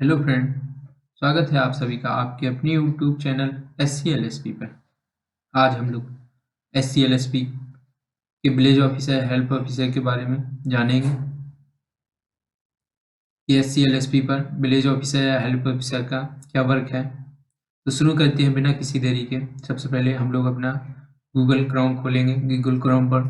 Hello friend. स्वागत है आप सभी का आपके अपने यूट्यूब चैनल SCLSP पर। आज हम लोग SCLSP के विलेज ऑफिसर हेल्प ऑफिसर के बारे में जानेंगे कि SCLSP पर विलेज ऑफिसर या हेल्प ऑफिसर का क्या वर्क है। तो शुरू करते हैं बिना किसी देरी के। सबसे पहले हम लोग अपना गूगल क्रोम खोलेंगे। गूगल क्रोम पर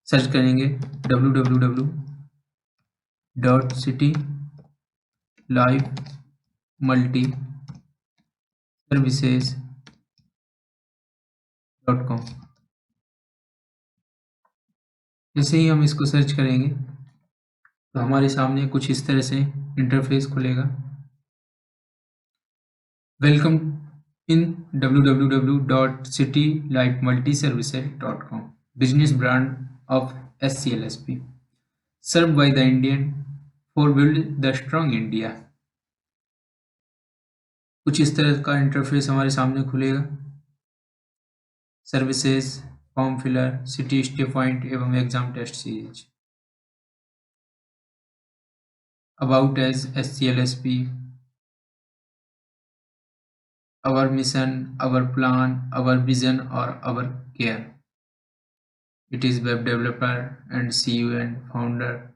सर्च करेंगे www.citylifemultiservices.com। जैसे ही हम इसको सर्च करेंगे तो हमारे सामने कुछ इस तरह से इंटरफेस खुलेगा। Welcome in www.citylifemultiservices.com, business brand of SCLSP, serve by the Indian for build the strong India. कुछ इस तरह का इंटरफेस हमारे सामने खुलेगा। Services, form filler, city stay point एवं exam test series. About as SCLSP, our mission, our plan, our vision or our care. It is web developer and CEO and founder.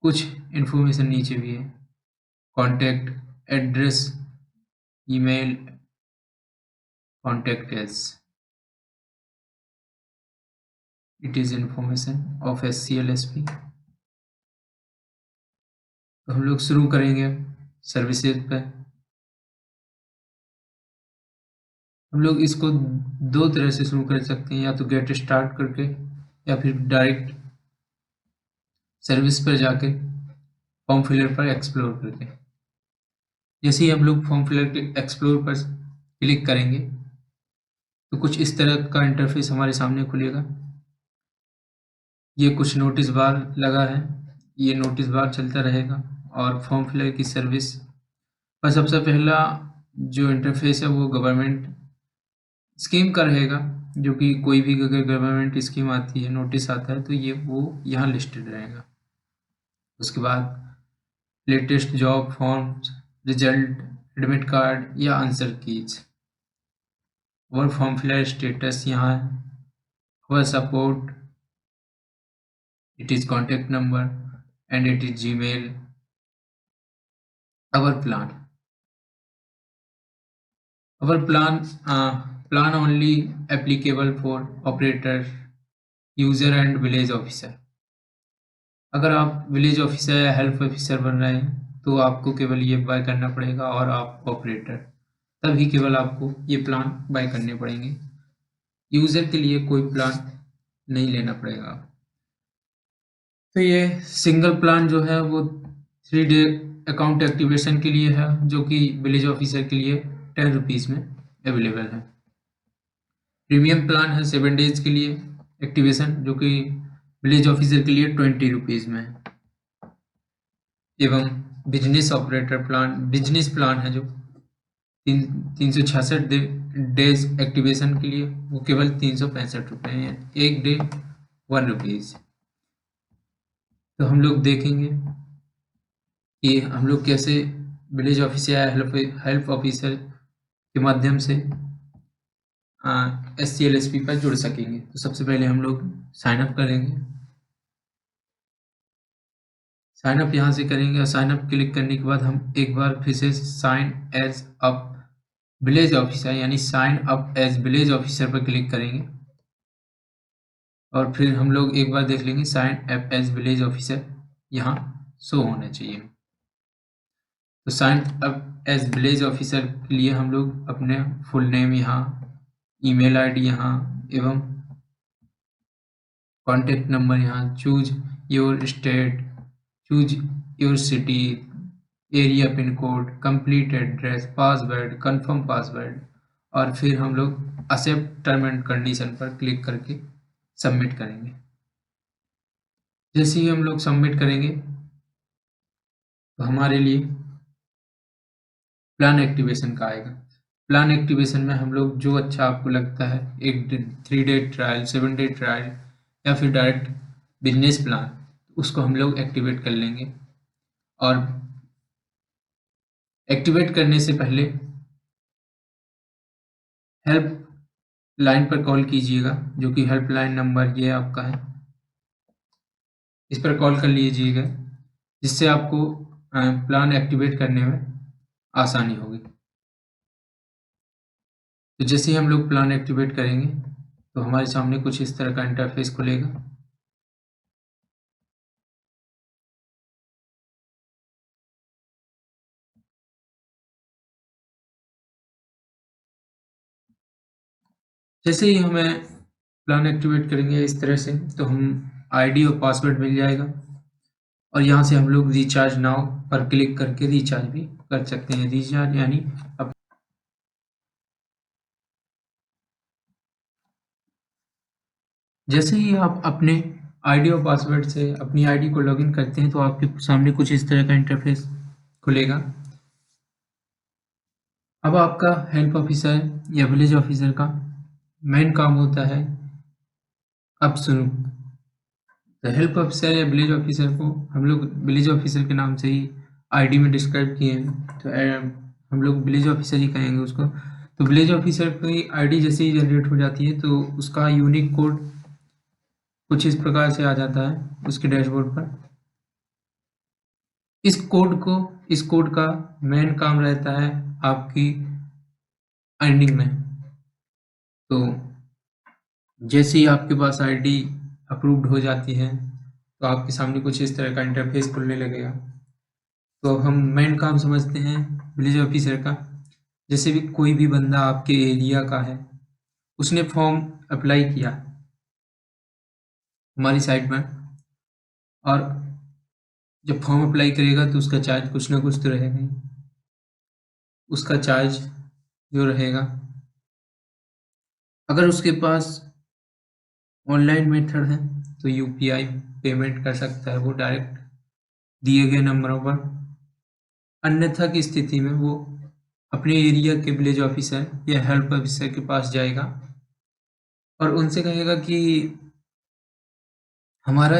कुछ information नीचे भी है। Contact address, email, contact S. It is information of SCLSP। तो हम लोग शुरू करेंगे services पे। हम लोग इसको दो तरह से शुरू कर सकते हैं, या तो गेट स्टार्ट करके या फिर डायरेक्ट सर्विस पर जाके फॉर्म फिलर पर एक्सप्लोर करके। जैसे ही हम लोग फॉर्म फिलर के एक्सप्लोर पर क्लिक करेंगे तो कुछ इस तरह का इंटरफेस हमारे सामने खुलेगा। ये कुछ नोटिस बार लगा है, ये नोटिस बार चलता रहेगा और फॉर्म फिलर की सर्विस पर सबसे पहला जो इंटरफेस है वो गवर्नमेंट स्कीम का रहेगा, जो कि कोई भी अगर गवर्नमेंट स्कीम आती है, नोटिस आता है, तो ये वो यहाँ लिस्टेड रहेगा। उसके बाद latest job forms, result, admit card या आंसर कीज। और फॉर्म फिलर स्टेटस यहाँ है। और support, it is contact number and it is Gmail. Our plan, our plan only applicable for operator, user and village officer. अगर आप village officer या help officer बन रहे हैं तो आपको केवल ये बाय करना पड़ेगा, और आप ऑपरेटर तभी केवल आपको ये प्लान बाय करने पड़ेंगे। यूज़र के लिए कोई प्लान नहीं लेना पड़ेगा। तो ये सिंगल प्लान जो है वो 3 डे अकाउंट एक्टिवेशन के लिए है, जो कि विलेज ऑफिसर के लिए 10 रुपीज़ में अवेलेबल है। प्रीमियम प्लान है 7 डेज के लिए एक्टिवेशन, जो कि विलेज ऑफिसर के लिए 20 रुपीज़ में है। एवं business operator plan, business plan है जो 366 डेज एक्टिवेशन के लिए, वो केवल 365 रुपये है, एक डे 1 रुपीज़। तो हम लोग देखेंगे कि हम लोग कैसे विलेज ऑफिसर या हेल्प ऑफिसर के माध्यम से SCLSP पर जुड़ सकेंगे। तो सबसे पहले हम लोग साइन अप करेंगे। साइन अप यहाँ से करेंगे और साइन अप क्लिक करने के बाद हम एक बार फिर से sign as up village officer यानी sign up as village officer पर क्लिक करेंगे, और फिर हम लोग एक बार देख लेंगे sign up as village officer यहाँ शो होना चाहिए। तो sign up as village officer के लिए हम लोग अपने फुल नेम यहाँ, ईमेल आईडी यहाँ एवं कॉन्टेक्ट नंबर यहाँ, choose your state, choose your city, area pin code, complete address, password, confirm password, और फिर हम लोग एक्सेप्ट टर्म एंड कंडीशन पर क्लिक करके सबमिट करेंगे। जैसे ही हम लोग सबमिट करेंगे तो हमारे लिए प्लान एक्टिवेशन का आएगा। प्लान एक्टिवेशन में हम लोग जो अच्छा आपको लगता है, एक 3 डे ट्रायल, 7 डे ट्रायल या फिर डायरेक्ट बिजनेस प्लान, उसको हम लोग एक्टिवेट कर लेंगे। और एक्टिवेट करने से पहले हेल्प लाइन पर कॉल कीजिएगा, जो कि हेल्पलाइन नंबर ये आपका है, इस पर कॉल कर लीजिएगा, जिससे आपको प्लान एक्टिवेट करने में आसानी होगी। तो जैसे ही हम लोग प्लान एक्टिवेट करेंगे तो हमारे सामने कुछ इस तरह का इंटरफेस खुलेगा। जैसे ही हमें प्लान एक्टिवेट करेंगे इस तरह से, तो हम आईडी और पासवर्ड मिल जाएगा, और यहाँ से हम लोग रिचार्ज नाउ पर क्लिक करके रिचार्ज भी कर सकते हैं। रिचार्ज यानी जैसे ही आप अपने आईडी और पासवर्ड से अपनी आईडी को लॉगिन करते हैं, तो आपके सामने कुछ इस तरह का इंटरफेस खुलेगा। अब आपका हेल्प ऑफिसर या विलेज ऑफिसर का मेन काम होता है, अब सुनो, तो हेल्प ऑफिसर या विलेज ऑफिसर को हम लोग विलेज ऑफिसर के नाम से ही आईडी में डिस्क्राइब किए हैं, तो हम लोग विलेज ऑफिसर ही कहेंगे उसको। तो विलेज ऑफिसर की आईडी जैसे ही जनरेट हो जाती है, तो उसका यूनिक कोड कुछ इस प्रकार से आ जाता है उसके डैशबोर्ड पर। इस कोड का मेन काम रहता है आपकी अर्निंग में। तो जैसे ही आपके पास आईडी अप्रूव्ड हो जाती है, तो आपके सामने कुछ इस तरह का इंटरफेस खुलने लगेगा। तो हम मेन काम समझते हैं विलेज ऑफिसर का। जैसे भी कोई भी बंदा आपके एरिया का है, उसने फॉर्म अप्लाई किया हमारी साइट में, और जब फॉर्म अप्लाई करेगा तो उसका चार्ज कुछ ना कुछ तो रहेगा ही। उसका चार्ज जो रहेगा, अगर उसके पास ऑनलाइन मेथड है तो यूपीआई पेमेंट कर सकता है वो डायरेक्ट दिए गए नंबरों पर। अन्यथा की स्थिति में वो अपने एरिया के विलेज ऑफिसर या हेल्प ऑफिसर के पास जाएगा और उनसे कहेगा कि हमारा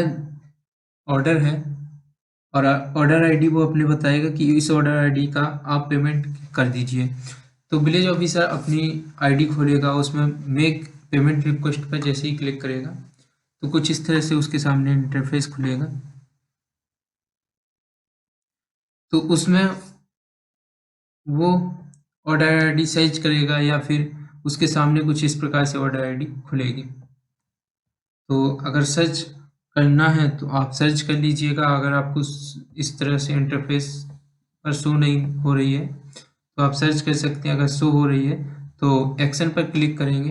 ऑर्डर है, और ऑर्डर आईडी वो अपने बताएगा कि इस ऑर्डर आईडी का आप पेमेंट कर दीजिए। तो विलेज ऑफिसर अपनी आईडी खोलेगा, उसमें मेक पेमेंट रिक्वेस्ट पर जैसे ही क्लिक करेगा, तो कुछ इस तरह से उसके सामने इंटरफेस खुलेगा। तो उसमें वो ऑर्डर आईडी सर्च करेगा, या फिर उसके सामने कुछ इस प्रकार से ऑर्डर आईडी खुलेगी। तो अगर सर्च करना है तो आप सर्च कर लीजिएगा। अगर आपको इस तरह से इंटरफेस पर शो नहीं हो रही है तो आप सर्च कर सकते हैं। अगर शो हो रही है तो एक्शन पर क्लिक करेंगे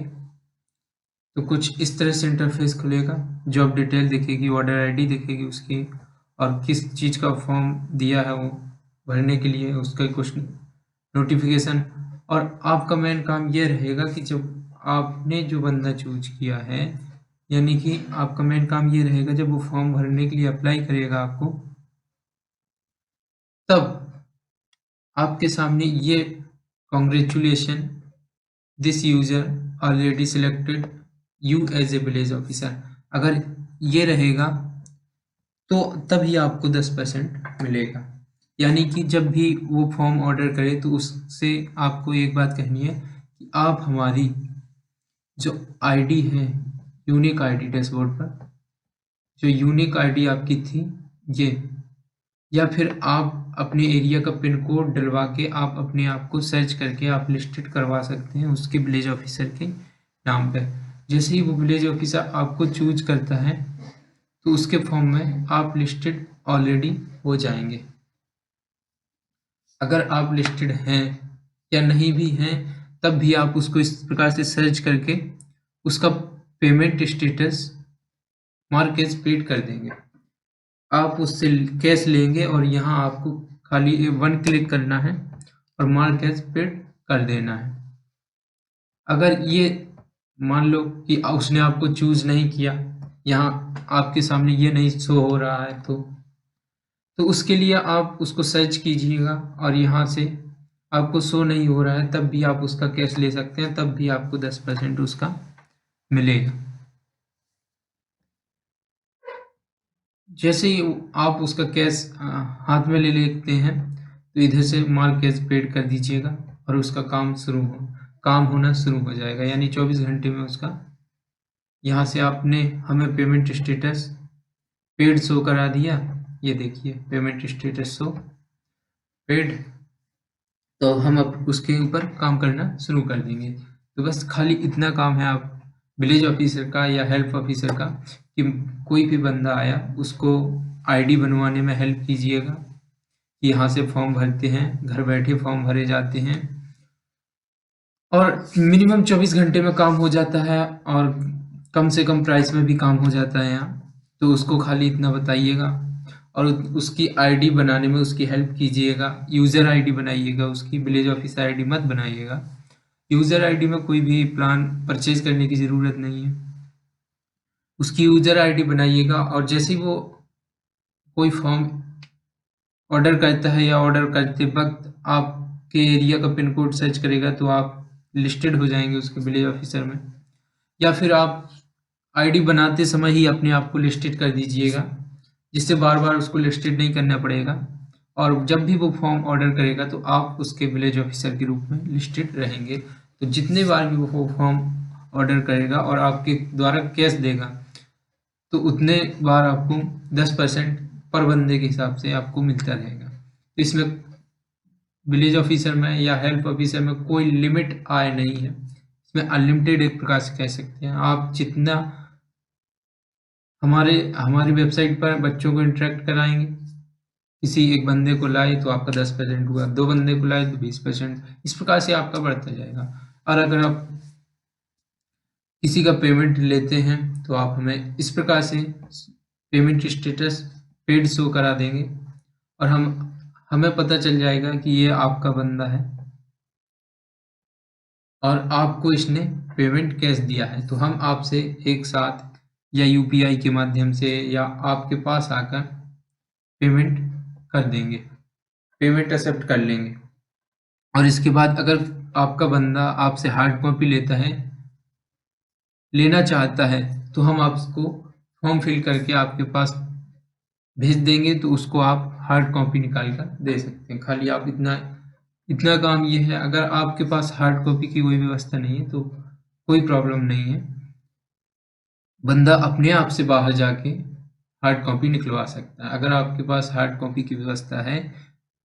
तो कुछ इस तरह से इंटरफेस खुलेगा। जॉब डिटेल दिखेगी, ऑर्डर आईडी दिखेगी उसकी, और किस चीज़ का फॉर्म दिया है वो भरने के लिए, उसका कुछ नोटिफिकेशन। और आपका मेन काम ये रहेगा कि जब आपने जो बंदा चूज किया है, यानी कि आपका मेन काम ये रहेगा जब वो फॉर्म भरने के लिए अप्लाई करेगा आपको, तब आपके सामने ये congratulation this user already selected you as a village officer, अगर ये रहेगा तो तभी आपको 10% मिलेगा। यानी कि जब भी वो फॉर्म ऑर्डर करे तो उससे आपको एक बात कहनी है कि आप हमारी जो आईडी है, यूनिक आईडी डैशबोर्ड पर जो यूनिक आईडी आपकी थी ये, या फिर आप अपने एरिया का पिन कोड डलवा के आप अपने आप को सर्च करके आप लिस्टेड करवा सकते हैं उसके विलेज ऑफिसर के नाम पर। जैसे ही वो विलेज ऑफिसर आपको चूज करता है तो उसके फॉर्म में आप लिस्टेड ऑलरेडी हो जाएंगे। अगर आप लिस्टेड हैं या नहीं भी हैं, तब भी आप उसको इस प्रकार से सर्च करके उसका payment status mark as paid कर देंगे। आप उससे कैश लेंगे और यहाँ आपको खाली 1 क्लिक करना है और मार्क एज पेड कर देना है। अगर ये मान लो कि उसने आपको चूज नहीं किया, यहाँ आपके सामने ये नहीं शो हो रहा है, तो उसके लिए आप उसको सर्च कीजिएगा और यहाँ से आपको शो नहीं हो रहा है, तब भी आप उसका कैश ले सकते हैं, तब भी आपको 10% उसका मिलेगा। जैसे ही आप उसका कैश हाथ में ले लेते हैं तो इधर से मार्क कैश पेड कर दीजिएगा और उसका काम होना शुरू हो जाएगा, यानी 24 घंटे में उसका यहाँ से आपने हमें पेमेंट स्टेटस पेड शो करा दिया। ये देखिए पेमेंट स्टेटस शो पेड, तो हम अब उसके ऊपर काम करना शुरू कर देंगे। तो बस खाली इतना काम है आप विलेज ऑफिसर का या हेल्प ऑफिसर का कि कोई भी बंदा आया उसको आईडी बनवाने में हेल्प कीजिएगा कि यहाँ से फॉर्म भरते हैं, घर बैठे फॉर्म भरे जाते हैं और मिनिमम 24 घंटे में काम हो जाता है और कम से कम प्राइस में भी काम हो जाता है यहाँ। तो उसको खाली इतना बताइएगा और उसकी आईडी बनाने में उसकी हेल्प कीजिएगा। यूज़र आईडी बनाइएगा, उसकी विलेज ऑफिस आईडी मत बनाइएगा। यूज़र आईडी में कोई भी प्लान परचेज करने की ज़रूरत नहीं है, उसकी यूज़र आईडी बनाइएगा और जैसे ही वो कोई फॉर्म ऑर्डर करता है या ऑर्डर करते वक्त आपके एरिया का पिन कोड सर्च करेगा तो आप लिस्टेड हो जाएंगे उसके विलेज ऑफिसर में, या फिर आप आईडी बनाते समय ही अपने आप को लिस्टेड कर दीजिएगा जिससे बार बार उसको लिस्टेड नहीं करना पड़ेगा और जब भी वो फॉर्म ऑर्डर करेगा तो आप उसके विलेज ऑफिसर के रूप में लिस्टेड रहेंगे। तो जितने बार भी वो फॉर्म ऑर्डर करेगा और आपके द्वारा कैश देगा तो उतने बार आपको 10% पर बंदे के हिसाब से आपको मिलता रहेगा। तो इसमें विलेज ऑफिसर में या हेल्प ऑफिसर में कोई लिमिट आय नहीं है, इसमें अनलिमिटेड एक प्रकार से कह सकते हैं। आप जितना हमारी वेबसाइट पर बच्चों को इंटरेक्ट कराएंगे, किसी एक बंदे को लाए तो आपका 10% हुआ, 2 बंदे को लाए तो 20%, इस प्रकार से आपका बढ़ता जाएगा। और अगर आप किसी का पेमेंट लेते हैं तो आप हमें इस प्रकार से पेमेंट स्टेटस पेड शो करा देंगे और हमें पता चल जाएगा कि ये आपका बंदा है और आपको इसने पेमेंट कैश दिया है। तो हम आपसे एक साथ या यूपीआई के माध्यम से या आपके पास आकर पेमेंट कर देंगे, पेमेंट एक्सेप्ट कर लेंगे। और इसके बाद अगर आपका बंदा आपसे हार्ड कॉपी लेना चाहता है तो हम आपको फॉर्म फिल करके आपके पास भेज देंगे, तो उसको आप हार्ड कॉपी निकाल कर दे सकते हैं। खाली आप इतना काम ये है, अगर आपके पास हार्ड कॉपी की कोई व्यवस्था नहीं है तो कोई प्रॉब्लम नहीं है, बंदा अपने आप से बाहर जाके हार्ड कॉपी निकलवा सकता है। अगर आपके पास हार्ड कॉपी की व्यवस्था है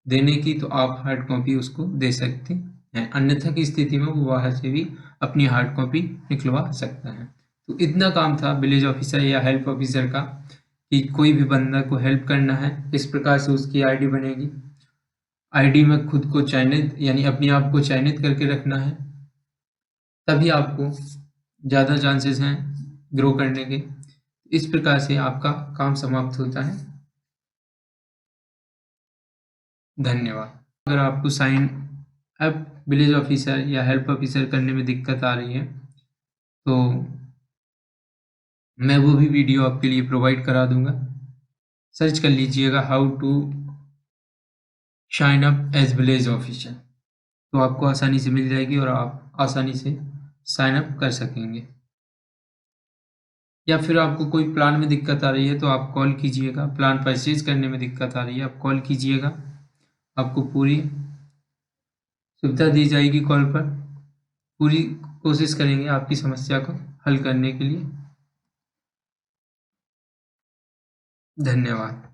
देने की तो आप हार्ड कॉपी उसको दे सकते हैं, अन्यथा की स्थिति में वो बाहर से भी अपनी हार्ड कॉपी निकलवा सकता है। तो इतना काम था विलेज ऑफिसर या हेल्प ऑफिसर का कि कोई भी बंदा को हेल्प करना है, इस प्रकार से उसकी आईडी बनेगी। आईडी में खुद को चयनित यानी अपने आप को चयनित करके रखना है, तभी आपको ज़्यादा चांसेस हैं ग्रो करने के। इस प्रकार से आपका काम समाप्त होता है। धन्यवाद। अगर आपको साइन अप विलेज ऑफिसर या हेल्प ऑफिसर करने में दिक्कत आ रही है तो मैं वो भी वीडियो आपके लिए प्रोवाइड करा दूंगा। सर्च कर लीजिएगा how to sign up as village officer, तो आपको आसानी से मिल जाएगी और आप आसानी से साइन अप कर सकेंगे। या फिर आपको कोई प्लान में दिक्कत आ रही है तो आप कॉल कीजिएगा, प्लान परचेज करने में दिक्कत आ रही है आप कॉल कीजिएगा, आपको पूरी सुविधा दी जाएगी। कॉल पर पूरी कोशिश करेंगे आपकी समस्या को हल करने के लिए। धन्यवाद।